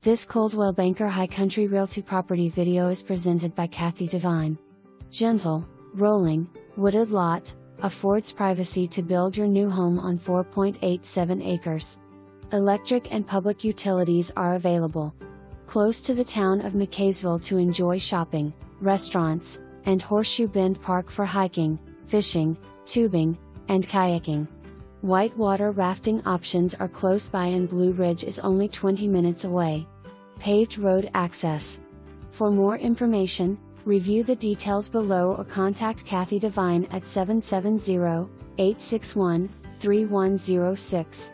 This Coldwell Banker High Country Realty property video is presented by kathydevine. Gentle, rolling, wooded lot, affords privacy to build your new home on 4.87 acres. Electric and public utilities are available. Close to the town of McCaysville to enjoy shopping, restaurants, and Horseshoe Bend Park for hiking, fishing, tubing, and kayaking. Whitewater rafting options are close by and Blue Ridge is only 20 minutes away. Paved road access. For more information, review the details below or contact kathydevine at 770-861-3106.